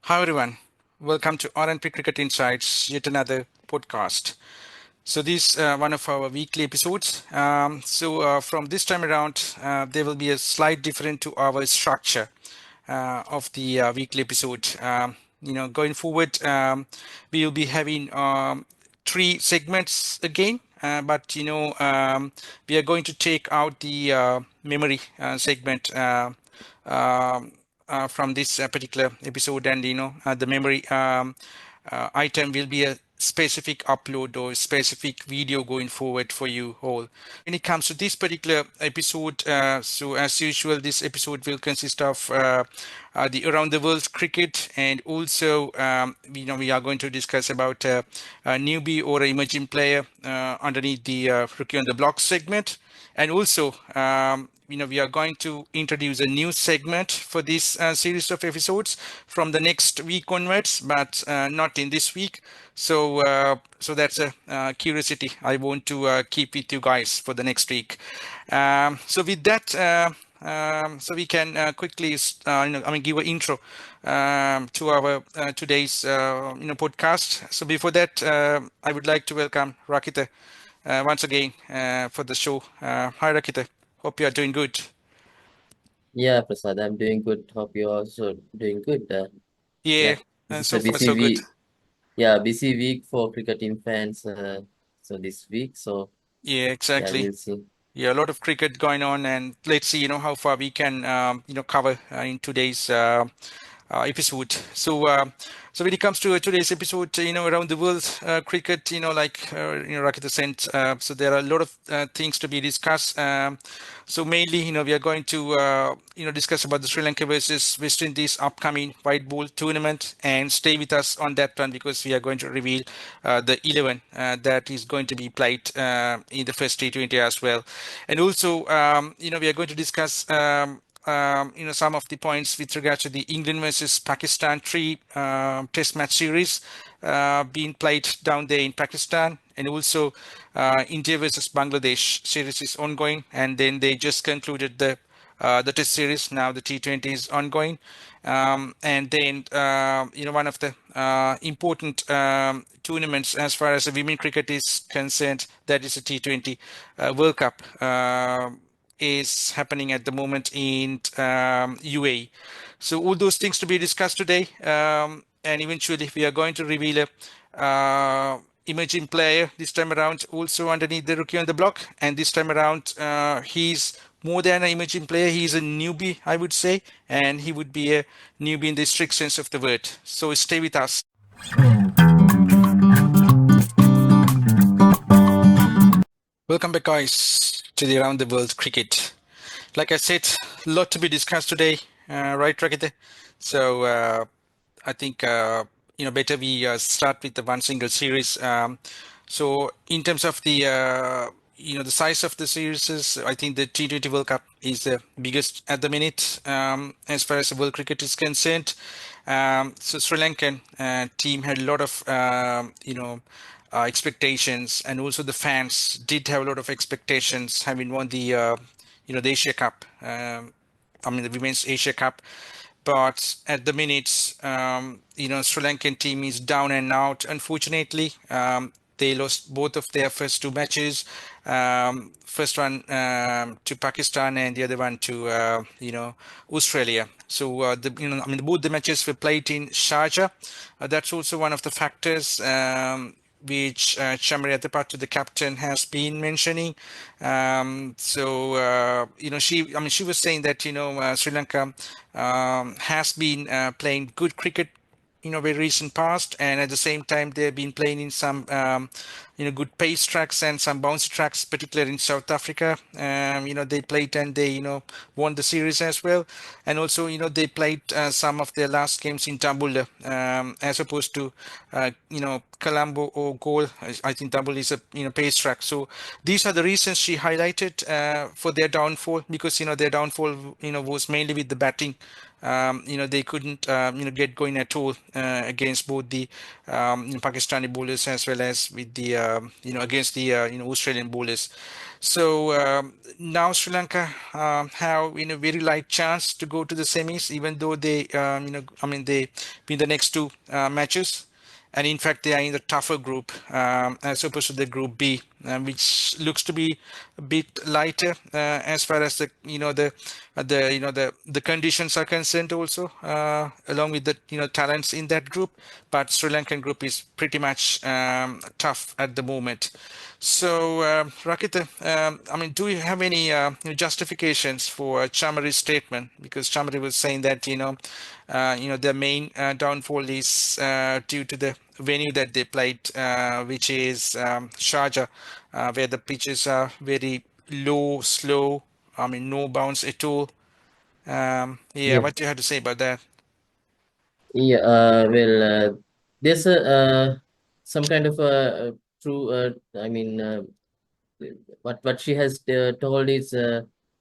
Hi everyone, welcome to RnP Cricket Insights, yet another podcast. So this one of our weekly episodes. From this time around, there will be a slight different to our structure of the weekly episode. Going forward, we will be having three segments again. But we are going to take out the memory segment from this particular episode, and the memory item will be a specific upload or specific video going forward for you all. When it comes to this particular episode, so as usual, this episode will consist of the around the world cricket, and also we are going to discuss about a newbie or an emerging player underneath the rookie on the block segment. And also we are going to introduce a new segment for this series of episodes from the next week onwards, but not in this week. So that's a curiosity I want to keep with you guys for the next week. So with that, so we can quickly, give an intro to our today's, podcast. So before that, I would like to welcome Rakita once again for the show. Hi, Rakita. Hope you are doing good. Yeah, Prasad, I'm doing good. Hope you're also doing good. Yeah, Yeah, this is so a far busy so good. week. Yeah, busy week for cricketing fans. So this week, so Yeah, yeah, exactly. we'll see. Yeah, a lot of cricket going on, and let's see, how far we can, cover in today's episode. So when it comes to today's episode, around the world cricket, Rakita sent. So there are a lot of things to be discussed. So mainly, we are going to, discuss about the Sri Lanka versus West Indies upcoming white ball tournament, and stay with us on that one because we are going to reveal the 11 that is going to be played in the first T20 as well. And also, we are going to discuss some of the points with regard to the England versus Pakistan test match series being played down there in Pakistan, and also India versus Bangladesh series is ongoing, and then they just concluded the test series. Now the T20 is ongoing, and then one of the important tournaments as far as the women cricket is concerned, that is the T20 World Cup. Is happening at the moment in UAE. So all those things to be discussed today, and eventually we are going to reveal a emerging player this time around, also underneath the rookie on the block. And this time around, he's more than an emerging player. He's a newbie, I would say, and he would be a newbie in the strict sense of the word. So stay with us. Welcome back, guys, to the Around the World Cricket. Like I said, a lot to be discussed today, right, Rakite? So I think better we start with the one single series. So in terms of the the size of the series, I think the T20 World Cup is the biggest at the minute as far as the world cricket is concerned. So Sri Lankan team had a lot of expectations, and also the fans did have a lot of expectations, having won the the Asia Cup. The Women's Asia Cup. But at the minute, Sri Lankan team is down and out. Unfortunately, they lost both of their first two matches. First one to Pakistan, and the other one to Australia. So both the matches were played in Sharjah. That's also one of the factors. Which Chamari Athapattu, the captain, has been mentioning. She was saying that Sri Lanka has been playing good cricket very recent past, and at the same time they've been playing in some good pace tracks and some bouncy tracks, particularly in South Africa. They played, and they won the series as well. And also they played some of their last games in Dambulla, as opposed to Colombo or Goal. I think Dambulla is a pace track. So these are the reasons she highlighted for their downfall, because their downfall was mainly with the batting they couldn't get going at all against both the Pakistani bowlers as well as with the against the Australian bowlers. So now Sri Lanka have very light chance to go to the semis, even though they they win the next two matches, and in fact they are in the tougher group as opposed to the group B, which looks to be a bit lighter as far as the the conditions are concerned also, along with the talents in that group. But Sri Lankan group is pretty much tough at the moment. So, Rakita, do you have any justifications for Chamari's statement? Because Chamari was saying that the main downfall is due to the venue that they played, which is Sharjah, where the pitches are very low, slow. No bounce at all. Yeah, Yeah, what do you have to say about that? yeah. There's a some kind of a true. What she has told is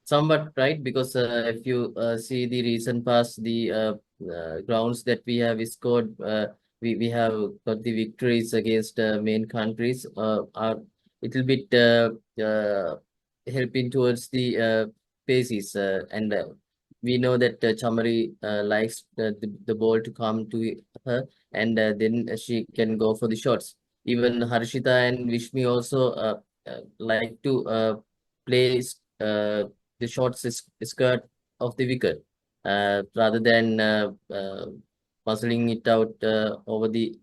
somewhat right, because if you see the recent past, the grounds that we have scored, we have got the victories against main countries are little bit helping towards the paces, and we know that Chamari likes the ball to come to her, and then she can go for the shots. Even Harshita and Vishmi also like to place the skirt of the wicket rather than puzzling it out over the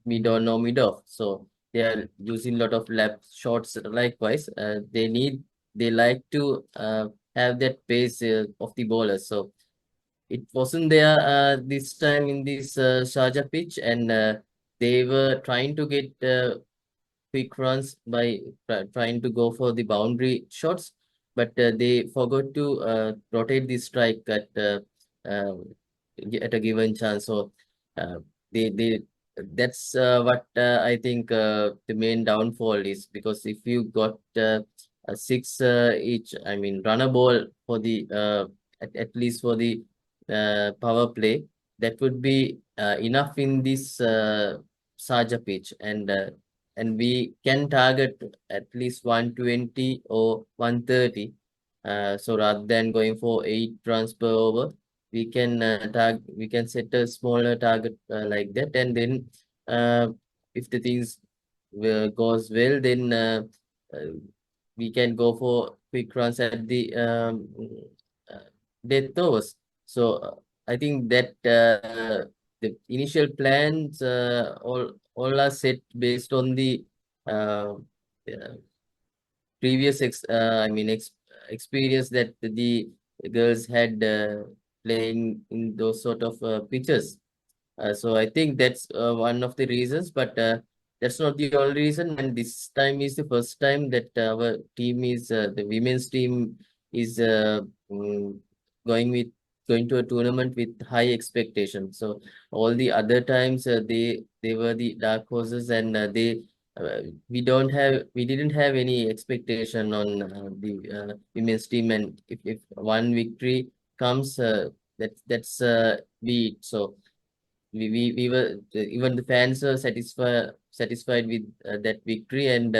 mid or no mid off. So they are using a lot of lap shots. Likewise, they like to have that pace of the bowler. So it wasn't there this time in this Sharjah pitch, and they were trying to get quick runs by trying to go for the boundary shots, but they forgot to rotate the strike uh, at a given chance. So uh, they that's what I think the main downfall is, because if you got a six each, I mean, run a ball for the at least for the power play, that would be enough in this Sharjah pitch, and we can target at least 120 or 130. So rather than going for 8 runs per over, we can set a smaller target like that, and then uh, if the things goes well, then uh, we can go for quick runs at the uh, death overs. So I think that the initial plans all are set based on the uh, uh, previous experience that the girls had playing in those sort of pitches. So I think that's one of the reasons, but that's not the only reason. And this time is the first time that our team is the women's team is going with going to a tournament with high expectations. So all the other times they were the dark horses, and uh, we didn't have any expectation on the women's team. And if one victory comes, that's be it. So we were even the fans are satisfied with that victory, and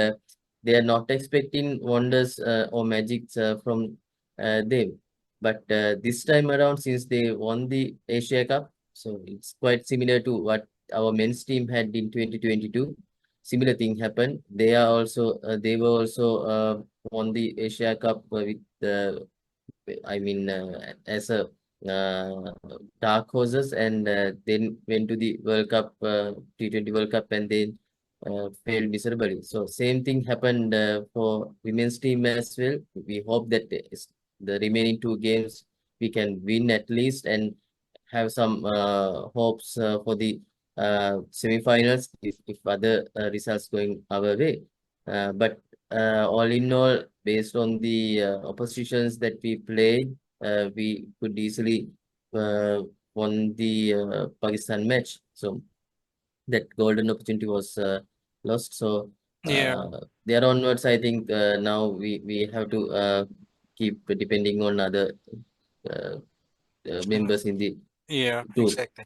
they are not expecting wonders or magics from them. But this time around, since they won the Asia Cup, so it's quite similar to what our men's team had in 2022. Similar thing happened. They were also won the Asia Cup with as a uh, dark horses, and then went to the World Cup, T20 World Cup, and then failed miserably. So same thing happened for women's team as well. We hope that the remaining two games we can win at least, and have some hopes for the semi-finals if other results going our way. But all in all, based on the oppositions that we played, we could easily uh, won the Pakistan match. So that golden opportunity was lost. So Yeah. there onwards, I think now we have to keep depending on other uh, members in the Yeah, tour. exactly.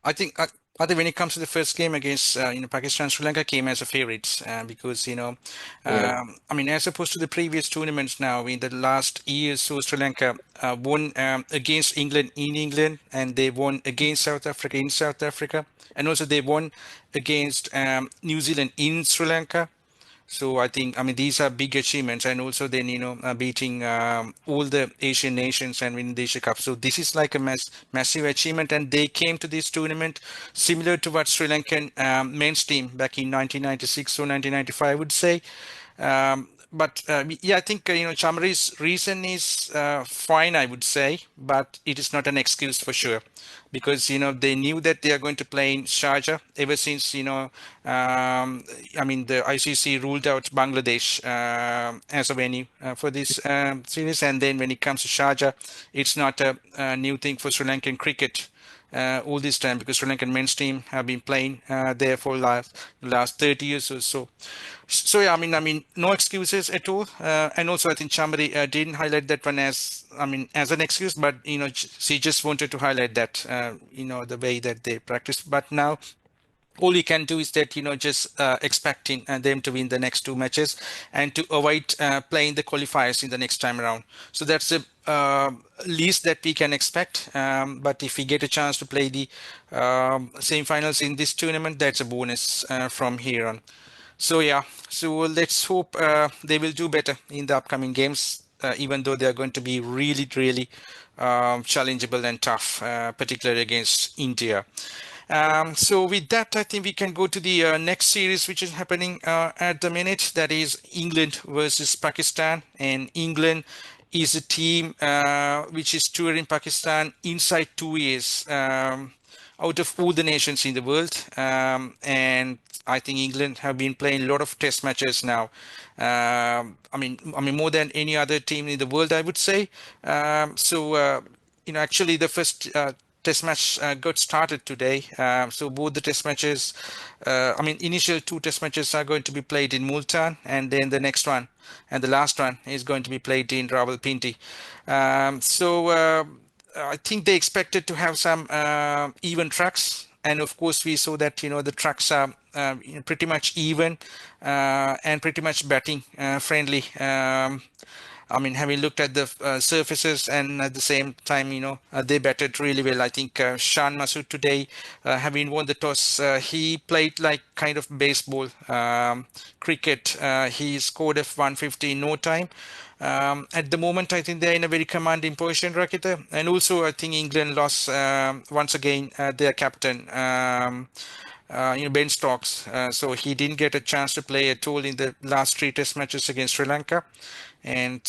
I think when it comes to the first game against Pakistan, Sri Lanka came as a favorites because Yeah, I mean, as opposed to the previous tournaments now in the last years, so Sri Lanka won against England in England, and they won against South Africa in South Africa, and also they won against New Zealand in Sri Lanka. So I mean, these are big achievements, and also then beating all the Asian nations and winning the Asia Cup. So this is like a massive achievement, and they came to this tournament similar to what Sri Lankan men's team back in 1996 or 1995, I would say. But yeah, I think Chamri's reason is fine, I would say, but it is not an excuse for sure, because they knew that they are going to play in Sharjah ever since I mean the ICC ruled out Bangladesh as a venue for this series, and then when it comes to Sharjah, it's not a new thing for Sri Lankan cricket. All this time, because Sri Lankan men's team have been playing there for last 30 years or so. So yeah, I mean, no excuses at all. And also, I think Chamari didn't highlight that one as, I mean, as an excuse, but she just wanted to highlight that, the way that they practice. But now, all you can do is that just expecting them to win the next two matches and to avoid playing the qualifiers in the next time around. So that's the least that we can expect. But if we get a chance to play the semi-finals in this tournament, that's a bonus from here on. So yeah, so let's hope they will do better in the upcoming games, even though they are going to be really, really challengeable and tough, particularly against India. So with that, I think we can go to the next series, which is happening at the minute. That is England versus Pakistan, and England is a team which is touring Pakistan inside 2 years. Out of all the nations in the world. And I think England have been playing a lot of test matches now. I mean, more than any other team in the world, I would say. Actually, the first test match got started today. So both the test matches, I mean, initial two test matches are going to be played in Multan, and then the next one and the last one is going to be played in Rawalpindi. I think they expected to have some even tracks, and of course we saw that the tracks are pretty much even and pretty much batting friendly. I mean, having looked at the surfaces, and at the same time, they batted really well. I think Shan Masood today, having won the toss, he played like kind of baseball cricket. He scored a 150 in no time. At the moment, I think they're in a very commanding position, Rakita. And also, I think England lost once again their captain. Ben Stokes. So he didn't get a chance to play at all in the last three test matches against Sri Lanka. And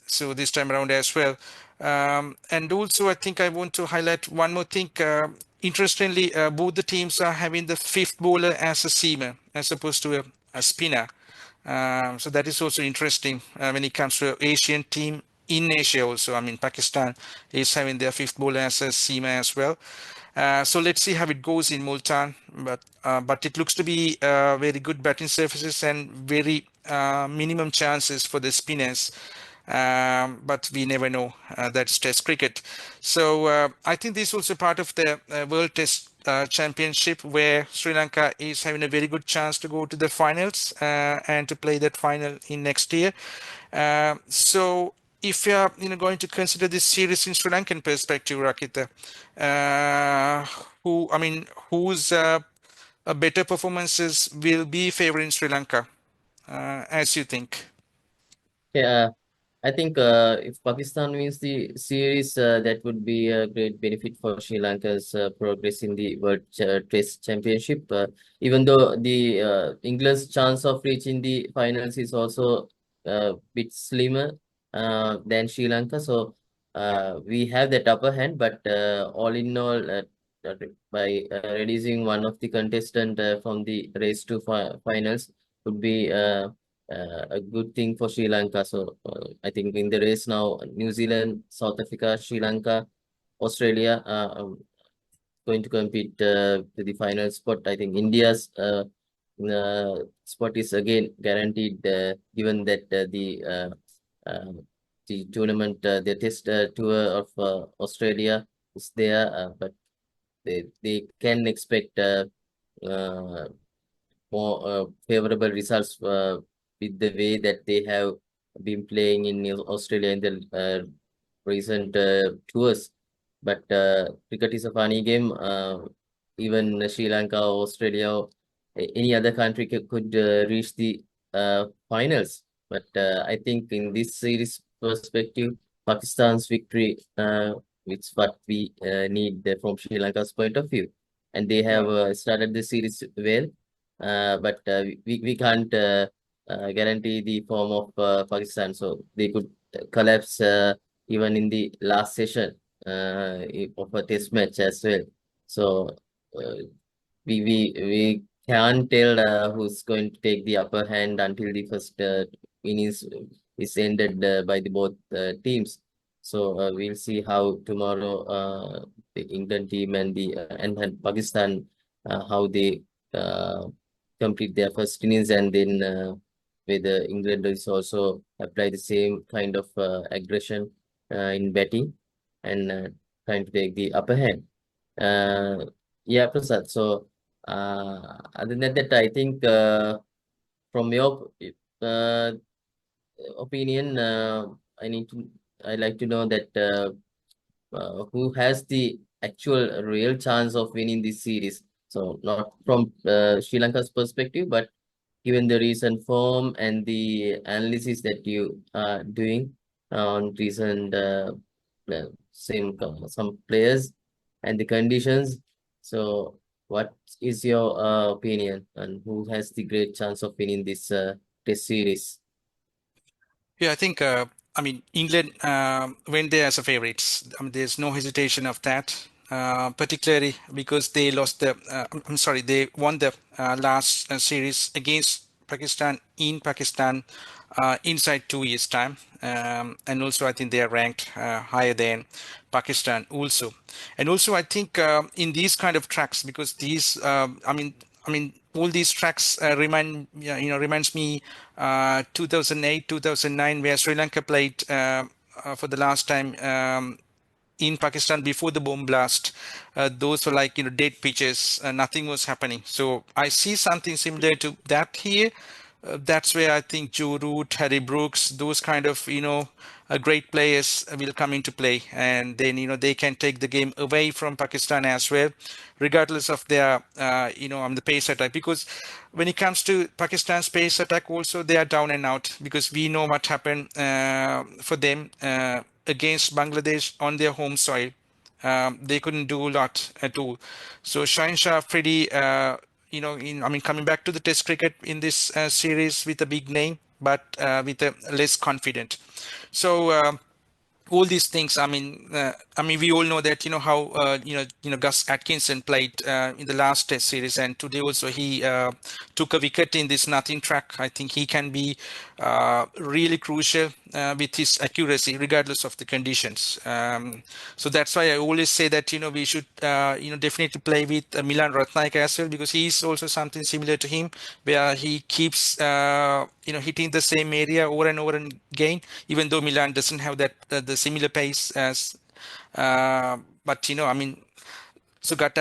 so this time around as well. And also, I think I want to highlight one more thing. Interestingly, both the teams are having the fifth bowler as a seamer as opposed to a spinner. So that is also interesting when it comes to Asian team in Asia also. I mean, Pakistan is having their fifth bowler as a seamer as well. So let's see how it goes in Multan, but it looks to be very good batting surfaces and very minimum chances for the spinners. But we never know. That's Test cricket. So I think this is also part of the World Test Championship, where Sri Lanka is having a very good chance to go to the finals and to play that final in next year. So if you're going to consider this series in Sri Lankan perspective, Rakita, whose better performances will be favoring Sri Lanka, as you think? yeah. I think if Pakistan wins the series, that would be a great benefit for Sri Lanka's progress in the World Test Championship. Even though the England's chance of reaching the finals is also a bit slimmer than Sri Lanka, so we have that upper hand. But all in all, by releasing one of the contestant from the race to finals would be a good thing for Sri Lanka. So I think in the race now, New Zealand, South Africa, Sri Lanka, Australia going to compete to the final spot. I think India's spot is again guaranteed, given that the the tournament, the test tour of Australia is there, but they can expect uh, more favorable results with the way that they have been playing in Australia in the recent tours. But cricket is a funny game. Even Sri Lanka, or Australia, or any other country could reach the finals. But I think in this series perspective, Pakistan's victory, it's what we need from Sri Lanka's point of view. And they have Yeah. started the series well, but we can't guarantee the form of Pakistan. So they could collapse even in the last session of a test match as well. So uh, we can't tell who's going to take the upper hand until the first innings is ended by the both teams. So we'll see how tomorrow the England team and the and Pakistan how they uh, complete their first innings, and then whether England is also apply the same kind of aggression in batting and trying to take the upper hand. Yeah, Prasad. So other than that, I think from your uh, opinion, I'd like to know that who has the actual real chance of winning this series. So not from Sri Lanka's perspective, but given the recent form and the analysis that you are doing on recent some players and the conditions. So what is your opinion on who has the great chance of winning this test series? Yeah, I think, I mean, England went there as a favorites. I mean, there's no hesitation of that, particularly because they lost I'm sorry, they won the last series against Pakistan in Pakistan inside 2 years' time. And also, I think they are ranked higher than Pakistan also. And also, I think in these kind of tracks, because these, I mean, all these tracks yeah, reminds me 2008, 2009, where Sri Lanka played for the last time in Pakistan before the bomb blast. Those were like dead pitches. Nothing was happening. So I see something similar to that here. That's where I think Joe Root, Harry Brooks, those kind of great players will come into play, and then they can take the game away from Pakistan as well, regardless of their on the pace attack. Because when it comes to Pakistan's pace attack, also they are down and out, because we know what happened for them against Bangladesh on their home soil. They couldn't do a lot at all. So Shine Shah, Freddie, I mean, coming back to the Test cricket in this series with a big name, but with a less confident. So all these things. I mean, we all know that how Gus Atkinson played in the last Test series, and today also he took a wicket in this nothing track. I think he can be really crucial with his accuracy, regardless of the conditions. So that's why I always say that we should definitely play with Milan Ratnaik as well, because he is also something similar to him, where he keeps hitting the same area over and over again, even though Milan doesn't have that the similar pace as but I mean, so Gus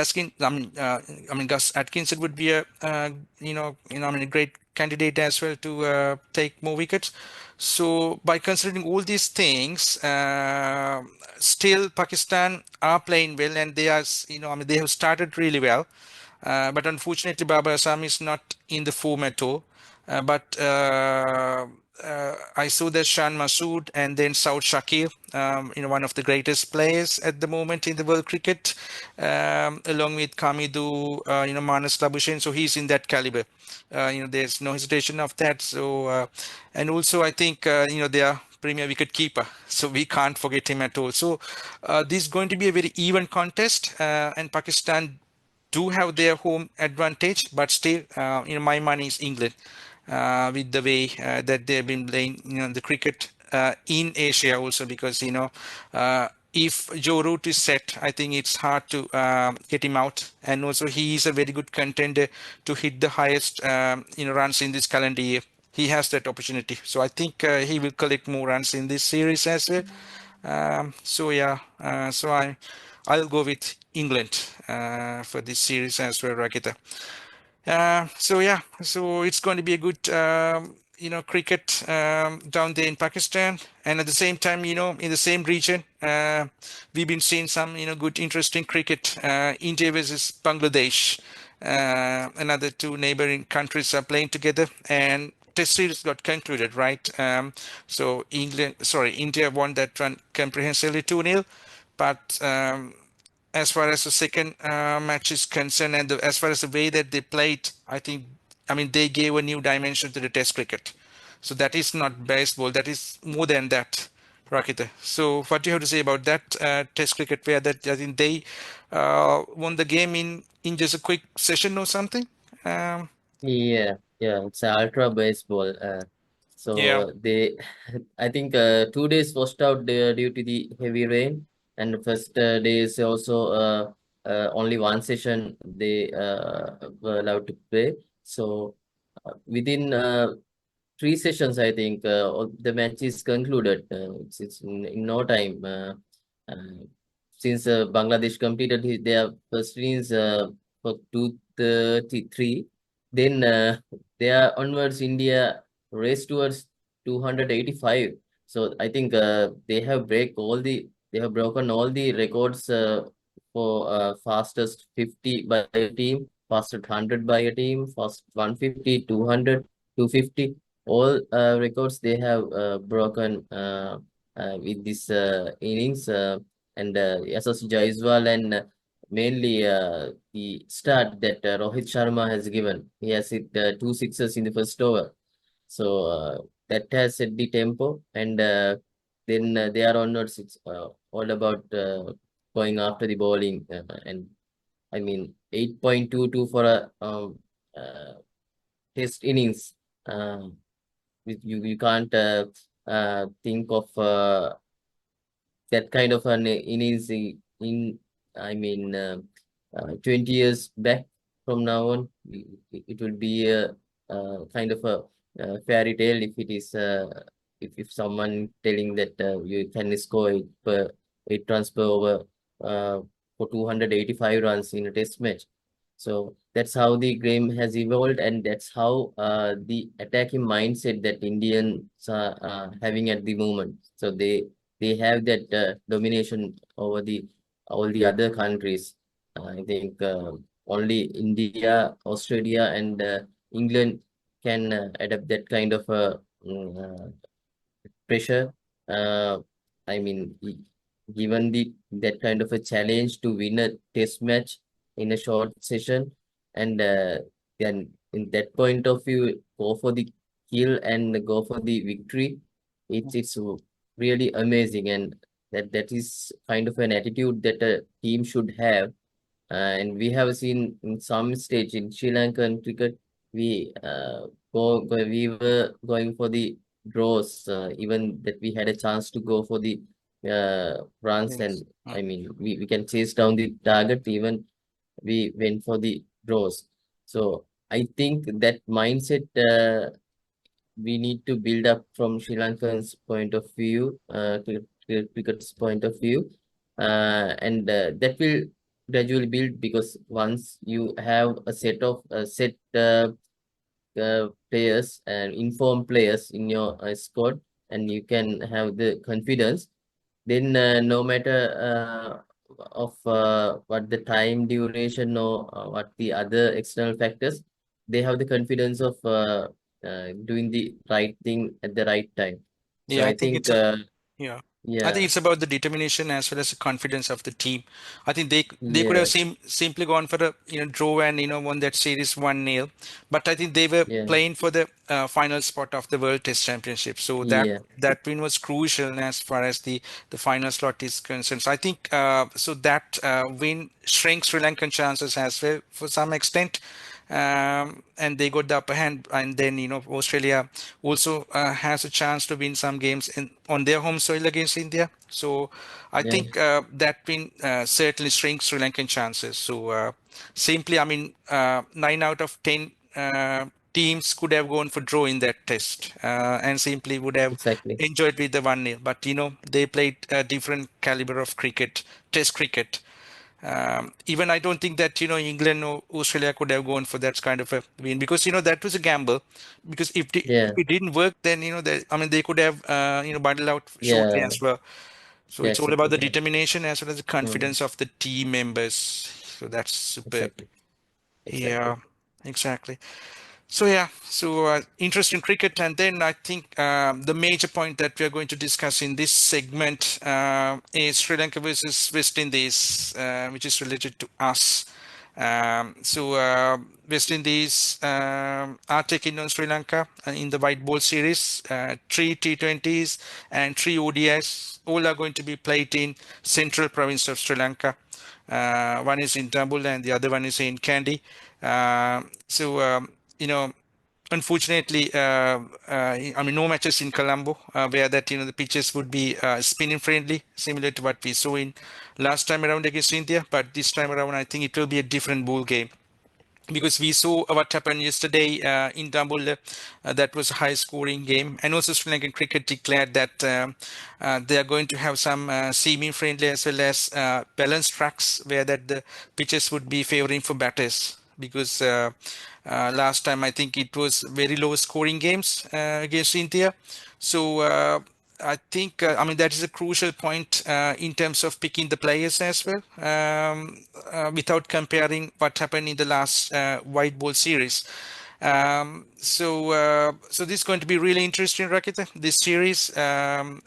Atkinson would be a I mean, a great candidate as well to take more wickets. So by considering all these things, still Pakistan are playing well, and they are I mean, they have started really well. But unfortunately, Baba Assam is not in the form at all. But I saw that Shan Masood and then Saud Shakir, one of the greatest players at the moment in the world cricket, along with Kamidu, Manas Labuschagne. So he's in that caliber. There's no hesitation of that. So, and also I think, they are premier wicket keeper, so we can't forget him at all. So this is going to be a very even contest, and Pakistan do have their home advantage, but still, my money is England, with the way that they've been playing, the cricket in Asia also, because if Joe Root is set, I think it's hard to get him out, and also he is a very good contender to hit the highest runs in this calendar year. he has that opportunity. So I think he will collect more runs in this series as well. So yeah, I'll go with England for this series as well, Rakita. So yeah, so it's going to be a good cricket down there in Pakistan, and at the same time, in the same region, we've been seeing some good, interesting cricket. India versus Bangladesh, another two neighboring countries are playing together, and Test series got concluded, right? India won that one comprehensively 2-0, but as far as the second match is concerned, and as far as the way that they played, I mean, they gave a new dimension to the Test cricket. So that is not baseball. That is more than that, Rakita. So what do you have to say about that Test cricket, where that I think they won the game in just a quick session or something? Um, Yeah, yeah, it's a ultra baseball. yeah, So they, I think, 2 days washed out due to the heavy rain, and the first day is also only one session they were allowed to play. So within 3 sessions, I think, the match is concluded. It's in no time. Uh, since Bangladesh completed their first innings for 233, then there onwards India raced towards 285. So I think they have broken all the records for fastest 50 by a team, fastest 100 by a team, fast 150, 200, 250. All records they have broken with this innings, and SS Jaiswal, and mainly the start that Rohit Sharma has given. He has hit 2 sixes in the first over, so that has set the tempo, and then there onwards it's all about going after the bowling, and I mean 8.22 for a test innings. Um, you can't think of that kind of an innings in I mean 20 years back. From now on, it will be a kind of a fairy tale if it is if someone telling that you can score eight runs per over uh, for 285 runs in a test match. So that's how the game has evolved, and that's how the attacking mindset that Indians are having at the moment. So they have that domination over the all the other countries. I think only India, Australia, and England can adapt that kind of pressure. Uh, I mean, given that kind of a challenge to win a test match in a short session, and then in that point of view, go for the kill and go for the victory. It's really amazing, and that is kind of an attitude that a team should have. And we have seen in some stage in Sri Lankan cricket, we we were going for the draws, even that we had a chance to go for the runs, yes. and I mean we can chase down the target, even we went for the draws. So I think that mindset we need to build up from Sri Lankan's point of view, cricket's point of view, and that will gradually build, because once you have a set players and informed players in your squad, and you can have the confidence, then no matter of what the time duration or what the other external factors, they have the confidence of doing the right thing at the right time. So Yeah, I I think think, it's a Yeah, I think yeah, it's about the determination as well as the confidence of the team. I think they could have yeah, simply gone for a draw and won that series 1-0, but I think they were yeah, playing for the final spot of the World Test Championship. So yeah, that win was crucial as far as the final slot is concerned. So I think so that win shrinks Sri Lankan chances as well for some extent. And they got the upper hand, and then Australia also has a chance to win some games on their home soil against India. So I yeah, think that win certainly shrinks Sri Lankan chances. So simply, I mean, 9 out of 10 teams could have gone for draw in that test and simply would have exactly. enjoyed with the 1-0. But they played a different caliber of cricket, test cricket. Even I don't think that England or Australia could have gone for that kind of a win, because that was a gamble. Because if Yeah, it didn't work, then I mean they could have bundled out shortly yeah, as well. So yeah, it's all about exactly. the Yeah. determination as well as the Mm, confidence of the team members. So that's superb. exactly, Yeah, exactly. exactly. So yeah, so interest in cricket, and then I think the major point that we are going to discuss in this segment is Sri Lanka versus West Indies, which is related to us. West Indies are taking on Sri Lanka in the white ball series. Three T20s and three ODIs. All are going to be played in central province of Sri Lanka. One is in Dambulla and the other one is in Kandy. So you know, Unfortunately, I mean, no matches in Colombo where that the pitches would be spinning friendly, similar to what we saw in last time around against India. But this time around, I think it will be a different ball game, because we saw what happened yesterday in Dambulla. That was a high scoring game. And also Sri Lankan cricket declared that they are going to have some seaming friendly as well as balanced tracks, where that the pitches would be favoring for batters, because last time I think it was very low scoring games against India. So I think, I mean, that is a crucial point in terms of picking the players as well, without comparing what happened in the last white ball series. So this is going to be really interesting, Rakita, this series. And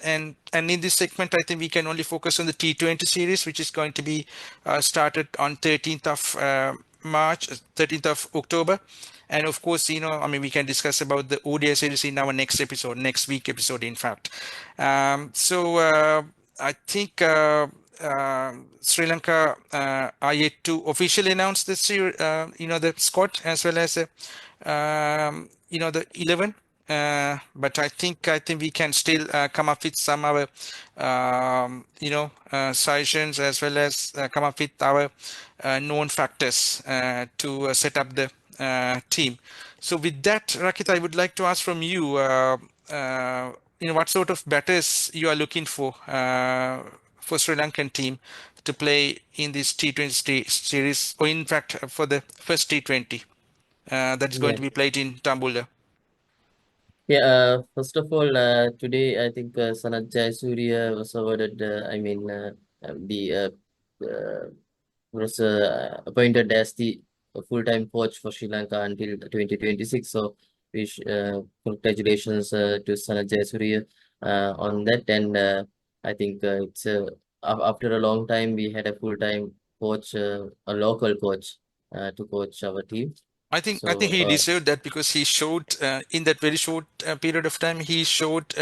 in this segment, I think we can only focus on the T20 series, which is going to be started on 13th of March, 13th of October. And of course, I mean, we can discuss about the ODI series in our next episode, next week episode, in fact. I think Sri Lanka are yet to officially announce this year, the squad as well as the 11. But I think we can still come up with some other suggestions, as well as come up with our known factors to set up the team. So with that, Rakit, I would like to ask from you, what sort of batters you are looking for Sri Lankan team to play in this T20 series, or in fact for the first T20 that is going Yeah. to be played in Dambulla. Yeah, first of all, today I think Sanat Jayasuriya was awarded, the was appointed as the full-time coach for Sri Lanka until 2026. So, congratulations to Sanat Jayasuriya on that. And I think it's after a long time we had a full-time coach, a local coach, to coach our team. I think So, he deserved that, because he showed in that very short period of time, he showed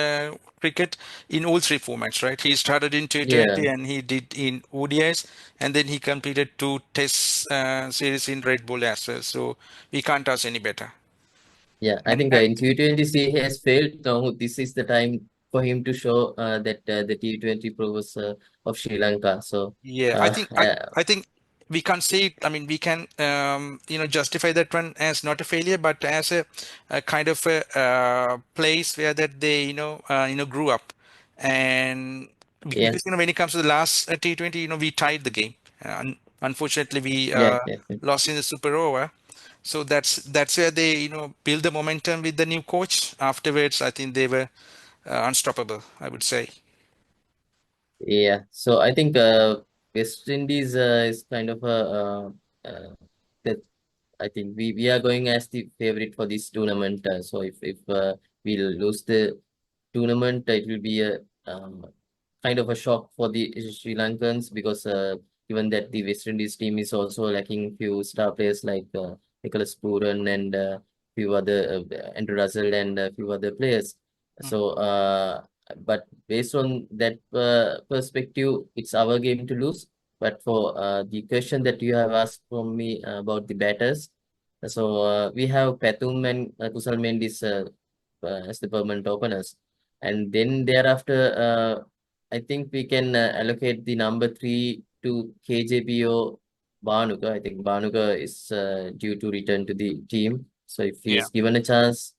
cricket in all three formats, right? He started in yeah. T20 and he did in ODIs, and then he completed two test series in Red Bull as well. So we can't ask any better. Yeah, I And think and in T20s he has failed. Now this is the time for him to show that the T20 pros of Sri Lanka. So, Yeah, I uh, think I uh, I think we can't say it. I mean, we can justify that one as not a failure, but as a kind of a place where that they grew up. And yeah, because when it comes to the last T20, we tied the game. Unfortunately, we yeah, yeah, yeah. lost in the super over. So that's where they build the momentum with the new coach. Afterwards, I think they were unstoppable, I would say. Yeah. So I think West Indies is kind of a that I think we are going as the favorite for this tournament. So if we lose the tournament, it will be a kind of a shock for the Sri Lankans, because given that the West Indies team is also lacking few star players like Nicholas Puran and few other Andrew Russell and a few other players. So, but based on that perspective, it's our game to lose. But for the question that you have asked from me about the batters, so we have Pathum and Kusal Mendis as the permanent openers. And then thereafter, I think we can allocate the number 3 to KJPO Banuka. I think Banuka is due to return to the team. So if he Yeah. is given a chance,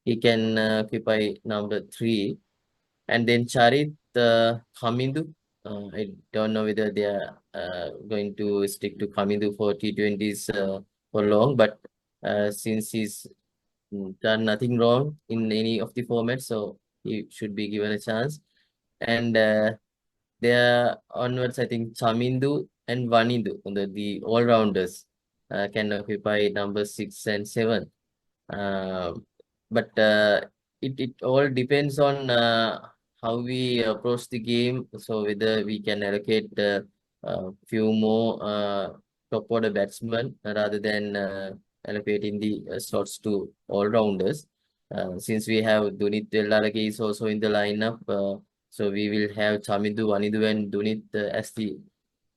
he can occupy number 3. And then Charit Kamindu. I don't know whether they are going to stick to Kamindu for T20s for long, but since he's done nothing wrong in any of the formats, so he should be given a chance. And there onwards, I think Chamindu and Vanindu, the all-rounders, can occupy number 6 and 7. Um, but it all depends on how we approach the game. So whether we can allocate a few more top order batsmen rather than allocating the slots to all rounders. Since we have Dunit Dellarage is also in the lineup, so we will have Chamidu, Vanidu, and Dunit as the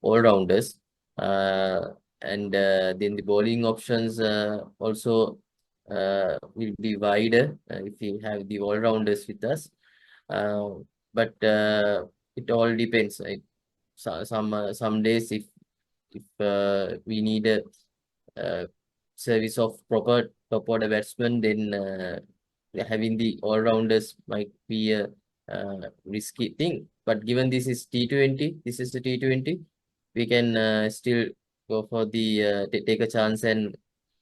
all rounders. And then the bowling options also will be wider if we have the all-rounders with us. Uh, but it all depends. Some days, if we need a service of proper top order batsman, then having the all-rounders might be a risky thing. But given this is T20, this is the T20, we can still go for the take a chance and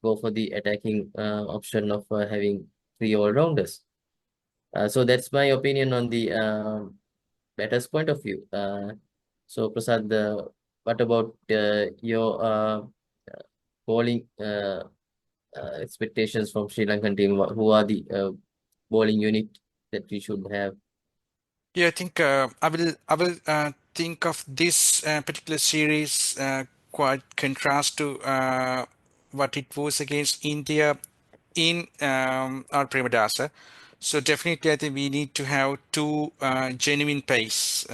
go for the attacking option of having 3 all-rounders. So that's my opinion on the batter's point of view. So Prasad, what about your bowling expectations from Sri Lankan team? Who are the bowling unit that we should have? Yeah, I think I will think of this particular series quite contrast to what it was against India in our Premadasa. So definitely, I think we need to have two genuine pace.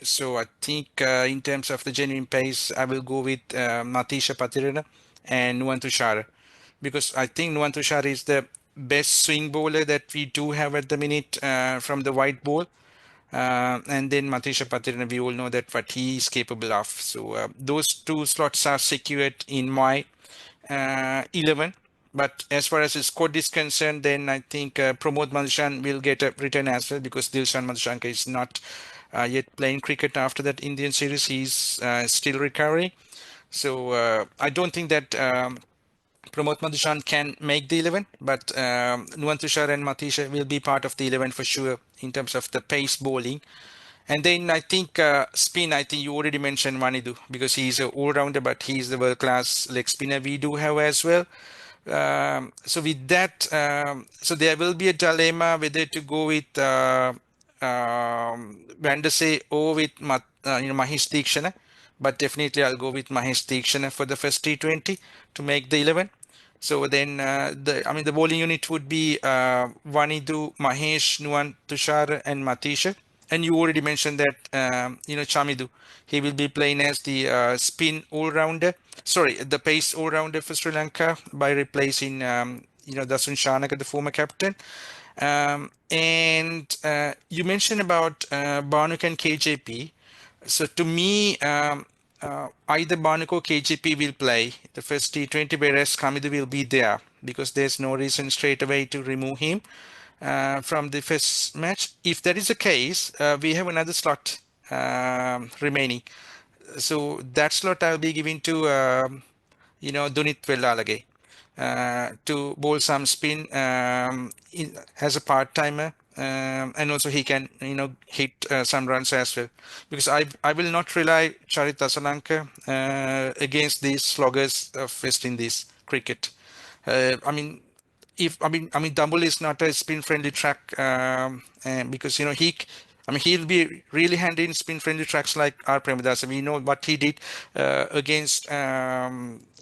So I think in terms of the genuine pace, I will go with Matisha Patirana and Nuwan Tushar, because I think Nuwan Tushar is the best swing bowler that we do have at the minute from the white ball. And then Matisha Patirana, we all know that what he is capable of. So those two slots are secured in my 11. But as far as his squad is concerned, then I think Pramod Madushan will get a return as well, because Dilshan Madushanka is not yet playing cricket after that Indian series. He's still recovering. So I don't think that Pramod Madushan can make the 11, but Nuwan Tushar and Matisha will be part of the 11 for sure in terms of the pace bowling. And then I think spin, I think you already mentioned Manidu, because he's an all-rounder, but he's the world-class leg spinner we do have as well. So with that, so there will be a dilemma whether to go with Vandase or with Mahesh Deekshana. But definitely I'll go with Mahesh Deekshana for the first T20 to make the 11. So then, the bowling unit would be Vanidu, Mahesh, Nuwan, Tushar, and Matisha. And you already mentioned that Chamidu, he will be playing as the spin all-rounder. Sorry, the pace all-rounder for Sri Lanka by replacing Dasun Shanaka, the former captain. And you mentioned about Banuk and KJP. So to me, either Banuk or KGP will play the first T20, whereas Kamidu will be there, because there's no reason straight away to remove him from the first match. If that is the case, we have another slot remaining. So that slot I'll be giving to Dunit Vellalage to bowl some spin as a part timer, and also he can hit some runs as well, because I will not rely Charit Asalanka against these sloggers of West Indies cricket. I mean, if Dambulla is not a spin friendly track, and because he'll be really handy in spin friendly tracks like our Premadasa. We know what he did against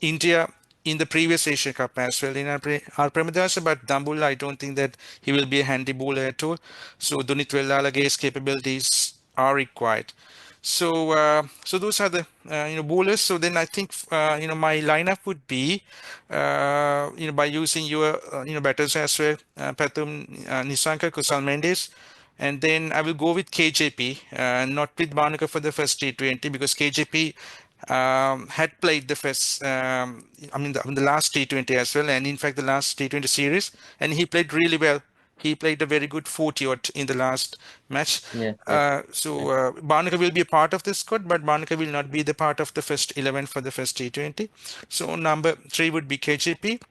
India in the previous Asian Cup as well in our Premadasa, but Dambulla, I don't think that he will be a handy bowler at all. So Dunit Vellalaga's capabilities are required. So those are the bowlers. So then I think my lineup would be by using your batters as well, Pathum Nisanka, Kusal Mendes, and then I will go with KJP, not with Banuka for the first T20, because KJP had played the first, the last T20 as well, and in fact the last T20 series, and he played really well. He played a very good 40 odd in the last match. Yeah, yes. Barnaker will be a part of this squad, but Barnaker will not be the part of the first 11 for the first T20. So number 3 would be KJP.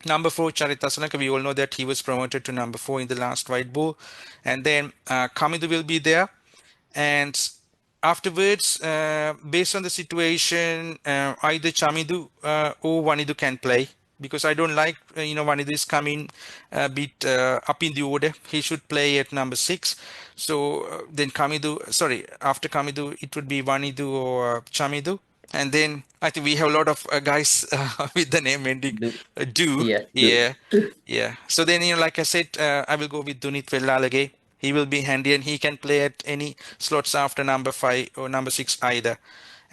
Number 4, Charith Asanaka. We all know that he was promoted to number 4 in the last white ball. And then Kamidu will be there. And afterwards, based on the situation, either Chamidu or Wanidu can play, because I don't like, Wanidu is coming a bit up in the order. He should play at number 6. So then Kamidu, sorry, after Kamidu, it would be Wanidu or Chamidu. And then I think we have a lot of guys with the name ending Do Do. yeah, do Yeah, yeah. So then, like I said, I will go with Dunit Vellalage. He will be handy and he can play at any slots after number 5 or number 6 either.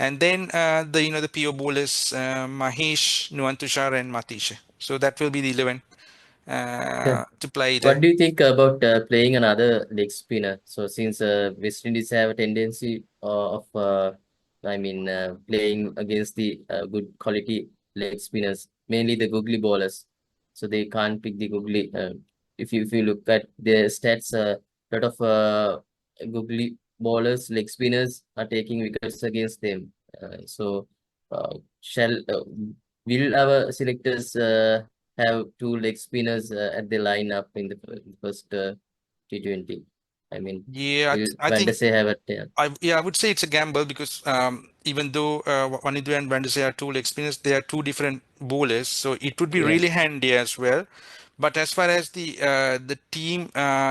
And then the PO bowlers, Mahesh, Nuantushar, and Matisha. So that will be the 11 to play What there. do you think about playing another leg spinner? So since West Indies have a tendency playing against the good quality leg spinners, mainly the googly bowlers. So they can't pick the googly. If you look at their stats, a lot of googly bowlers, leg spinners are taking wickets against them. Shall will our selectors have two leg spinners at the lineup in the first T20? I mean, Yeah, will I Van der think Sar have a I would say it's a gamble because even though Wanidu and Vandese are two experienced, they are two different bowlers, so it would be yeah, really handy as well. But as far as the team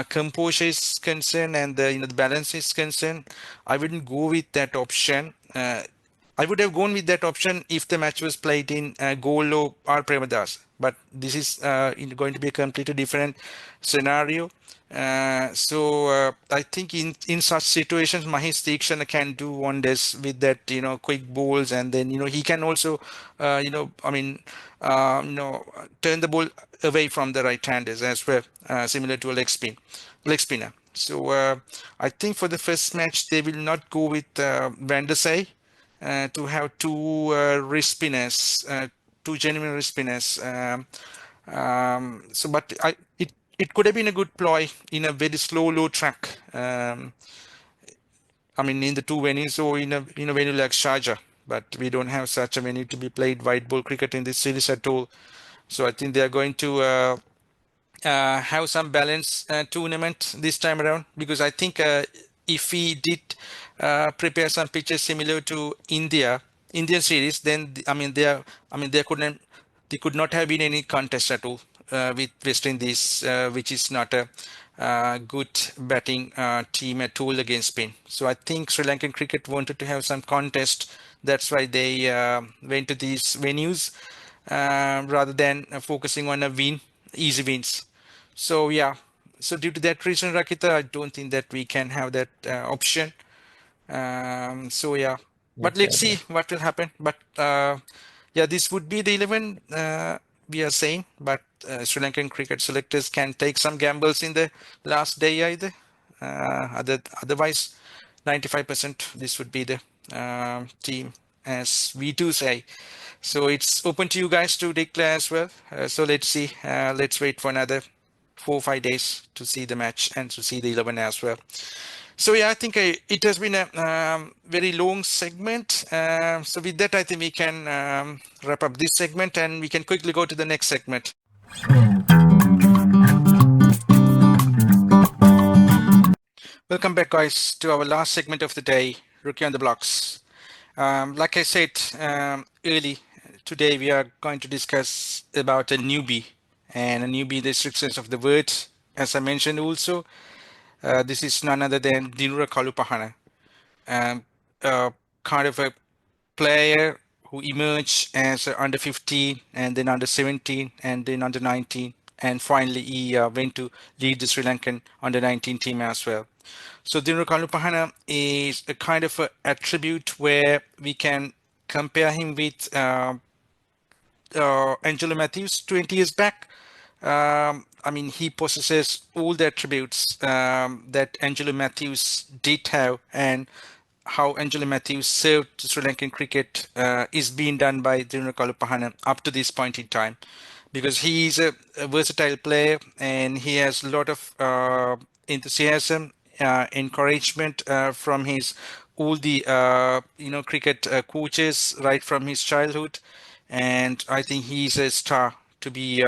composure is concerned and the balance is concerned, I wouldn't go with that option. I would have gone with that option if the match was played in Golo or Premadas. But this is going to be a completely different scenario. I think in such situations, Mahesh Theekshana can do wonders with that, quick balls, and then he can also, turn the ball away from the right-handers as well, similar to a leg spinner. So I think for the first match they will not go with Van der Sar to have two wrist spinners, two genuine wrist spinners. But it could have been a good ploy in a very slow, low track. In the two venues or in a venue like Sharjah. But we don't have such a venue to be played white ball cricket in this series at all. So I think they are going to have some balanced tournament this time around, because I think if we did prepare some pitches similar to Indian series, then there could not have been any contest at all with West Indies, which is not a good batting team at all against Spain. So I think Sri Lankan cricket wanted to have some contest. That's why they went to these venues rather than focusing on easy wins. So yeah, so due to that reason, Rakita, I don't think that we can have that option. So yeah, but yes, let's see what will happen. But yeah, this would be the 11 we are saying. But Sri Lankan cricket selectors can take some gambles in the last day either. Otherwise, 95% this would be the team, as we do say. So it's open to you guys to declare as well. So let's see. Let's wait for another 4 or 5 days to see the match and to see the 11 as well. So yeah, I think it has been a very long segment. So with that, I think we can wrap up this segment and we can quickly go to the next segment. Welcome back, guys, to our last segment of the day, Rookie on the Blocks. Like I said early, today we are going to discuss about a newbie and a newbie, the strict sense of the word. As I mentioned also, this is none other than DINURA KALUPAHANA, kind of a player who emerged as under 15 and then under 17 and then under 19, and finally he went to lead the Sri Lankan under 19 team as well. So Dinur Kalupahana is a kind of a attribute where we can compare him with Angelo Matthews 20 years back. He possesses all the attributes that Angelo Matthews did have, and how Angelo Matthews served Sri Lankan cricket is being done by DINURA KALUPAHANA up to this point in time, because he is a versatile player and he has a lot of enthusiasm, encouragement from his all the cricket coaches right from his childhood, and I think he's a star to be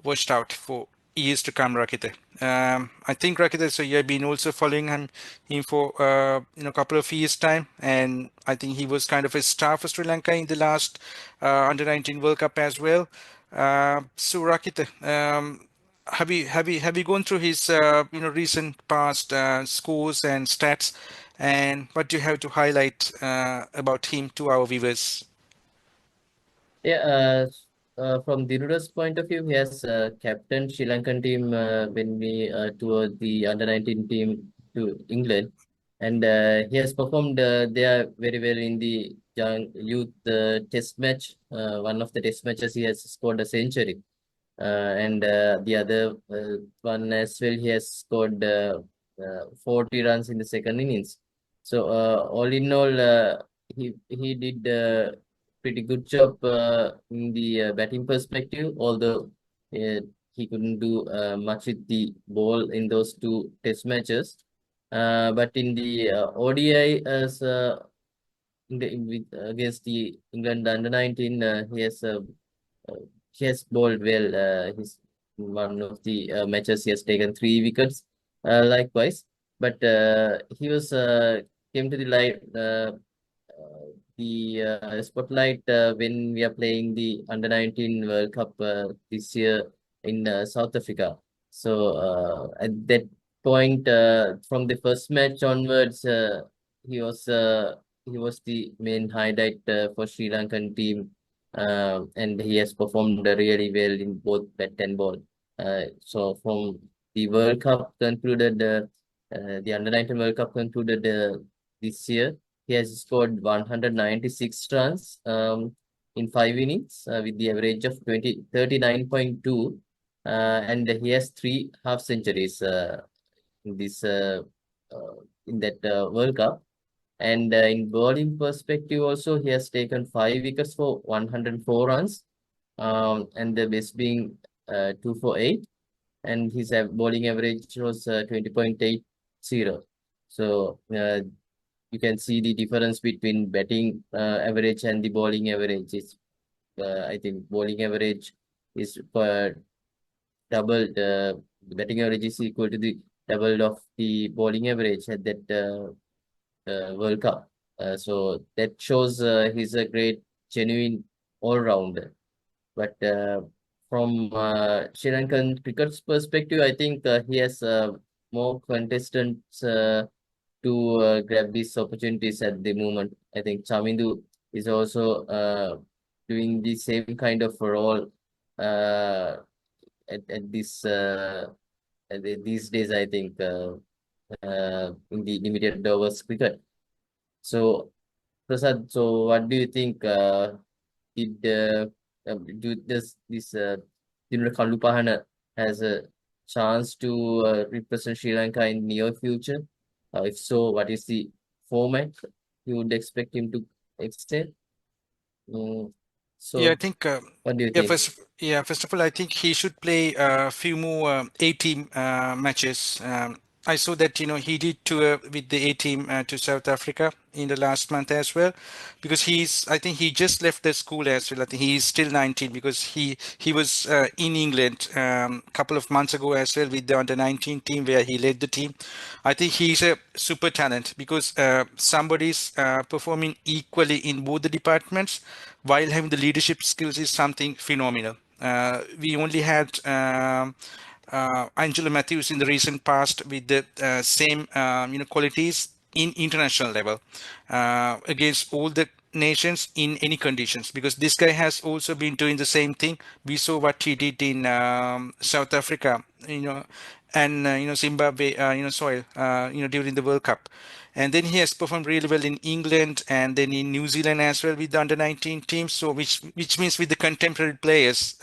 watched out for years to come, Rakita. I think Rakita, so you have been also following him for a couple of years time, and I think he was kind of a star for Sri Lanka in the last under 19 World Cup as well. So Rakita, have you gone through his recent past scores and stats, and what do you have to highlight about him to our viewers? Yeah, from DINURA's point of view, he has captained Sri Lankan team when we toured the under 19 team to England, and he has performed there very well in the young youth test match. One of the test matches, he has scored a century. And the other one as well, he has scored 40 runs in the second innings. So all in all, he did pretty good job in the batting perspective, although uh, he couldn't do much with the ball in those two test matches. But in the ODI, as against the England under 19, uh, he has bowled well. He's one of the matches he has taken 3 wickets. Likewise, but he was came to the light the spotlight when we are playing the under 19 World Cup this year in South Africa. So at that point, from the first match onwards, he was uh, he was the main highlight for Sri Lankan team, and he has performed really well in both bat and ball. So from the World Cup concluded, the under 19 World Cup concluded this year. He has scored 196 runs in 5 innings with the average of 39.2, and he has 3 half centuries in this in that World Cup. And in bowling perspective, also he has taken 5 wickets for 104 runs, and the best being 248, and his bowling average was 20.80. So you can see the difference between batting average and the bowling average. Is I think bowling average is doubled. The batting average is equal to the double of the bowling average at that World Cup. So that shows he's a great, genuine all-rounder. But from Sri Lankan cricket's perspective, I think he has more contestants to grab these opportunities at the moment. I think Chamindu is also doing the same kind of role uh, at these days, I think, in the limited overs cricket. So, Prasad, so what do you think? Did do this DINURA KALUPAHANA has a chance to represent Sri Lanka in near future? If so, what is the format you would expect him to excel? Mm, Yeah, I so, think what do you think? first of all, I think he should play a few more A-team matches. I saw that he did tour with the A-team to South Africa in the last month as well, because I think he just left the school as well. I think he's still 19, because he was in England a couple of months ago as well with the under 19 team where he led the team. I think he's a super talent, because somebody's performing equally in both the departments while having the leadership skills is something phenomenal. We only had Angela Matthews in the recent past with the same qualities in international level against all the nations in any conditions, because this guy has also been doing the same thing. We saw what he did in South Africa, and Zimbabwe, soil, during the World Cup. And then he has performed really well in England and then in New Zealand as well with the under 19 teams. So which means with the contemporary players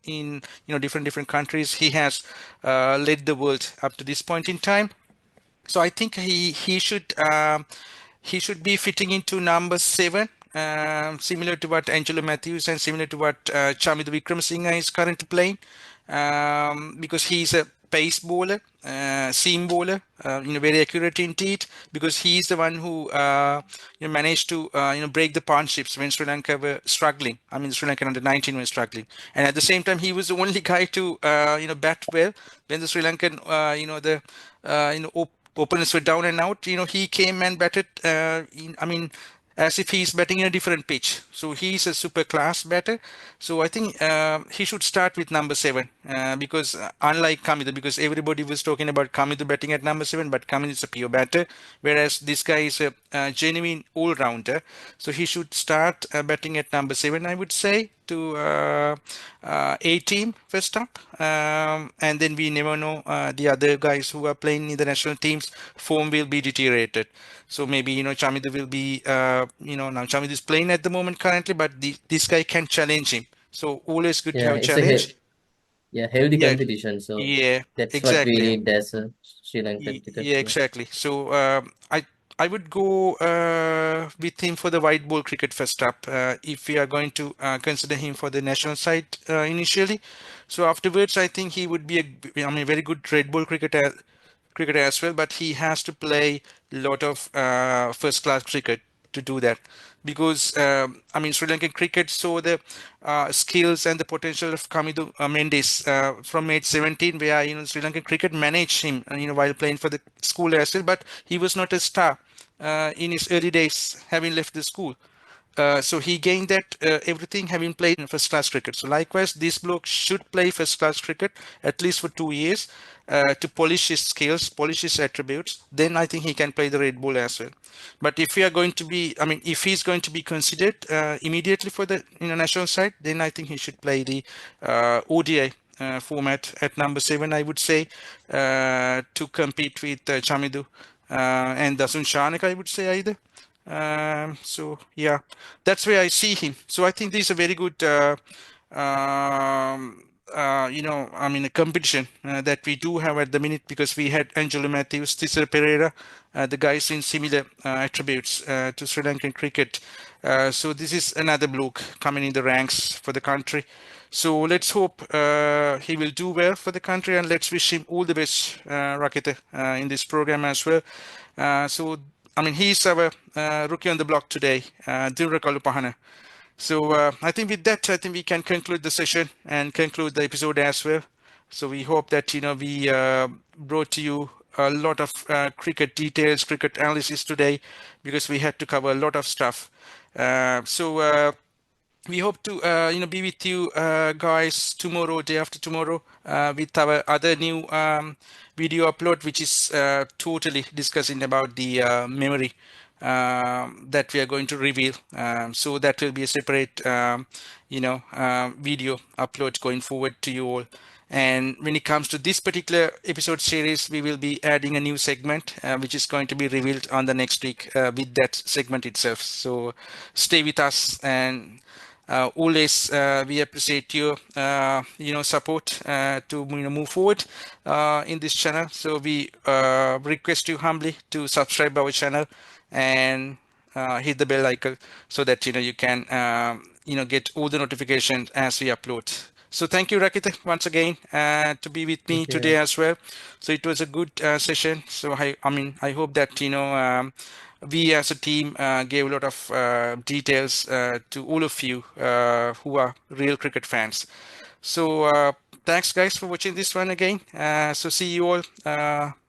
in different countries, he has led the world up to this point in time. So I think he should be fitting into number 7, similar to what Angelo Matthews and similar to what Chamid Wickramasinghe is currently playing, because he's a pace bowler, seam bowler, very accurate indeed, because he's the one who managed to break the partnerships when Sri Lanka were struggling. I mean, Sri Lanka under 19 were struggling, and at the same time, he was the only guy to bat well when the Sri Lankan the opponents were down and out. He came and batted. I mean, as if he's batting in a different pitch. So he's a super class batter. So I think he should start with number 7, because unlike Kamidu, because everybody was talking about Kamidu batting at number 7, but Kamidu is a pure batter, whereas this guy is a genuine all-rounder. So he should start batting at number 7, I would say, to A team first up, and then we never know, the other guys who are playing in the national teams form will be deteriorated. So maybe Chamida will be now Chamida is playing at the moment currently, but this guy can challenge him. So always good to Yeah, have it's a challenge. healthy Yeah, competition. So yeah, that's what we exactly. need as a Sri Lankan cricket. Yeah, Yeah. exactly. So I would go with him for the white ball cricket first up, if we are going to consider him for the national side initially. So afterwards, I think he would be very good red ball cricket as well, but he has to play a lot of first class cricket to do that, because Sri Lankan cricket saw the skills and the potential of Kamidu Mendes from age 17, where Sri Lankan cricket managed him while playing for the school as well, but he was not a star in his early days having left the school. So he gained that everything having played in first class cricket. So likewise, this bloke should play first class cricket at least for 2 years to polish his skills, polish his attributes. Then I think he can play the red ball as well. But if we are going to be, if he's going to be considered immediately for the national side, then I think he should play the ODI format at number 7, I would say, to compete with Chamidu and Dasun Shanak, I would say either. So yeah, that's where I see him. So I think this is a very good, a competition that we do have at the minute, because we had Angelo Matthews, Tisser Pereira, the guys in similar attributes to Sri Lankan cricket. So this is another bloke coming in the ranks for the country. So let's hope he will do well for the country, and let's wish him all the best, Rakita, in this program as well. He's our rookie on the block today, DINURA KALUPAHANA. So I think with that, I think we can conclude the session and conclude the episode as well. So we hope that we brought to you a lot of cricket details, cricket analysis today, because we had to cover a lot of stuff. We hope to be with you guys tomorrow, day after tomorrow, with our other new video upload, which is totally discussing about the memory that we are going to reveal. So that will be a separate video upload going forward to you all. And when it comes to this particular episode series, we will be adding a new segment, which is going to be revealed on the next week with that segment itself. So stay with us, and always we appreciate your support to move forward in this channel. So we request you humbly to subscribe our channel and hit the bell icon, so that you can get all the notifications as we upload. So thank you, Rakita, once again to be with me Thank today you. as well. So it was a good session. So I hope that we as a team gave a lot of details to all of you who are real cricket fans. So thanks, guys, for watching this one again. So see you all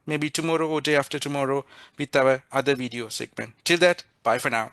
maybe tomorrow or day after tomorrow with our other video segment. Till that, bye for now.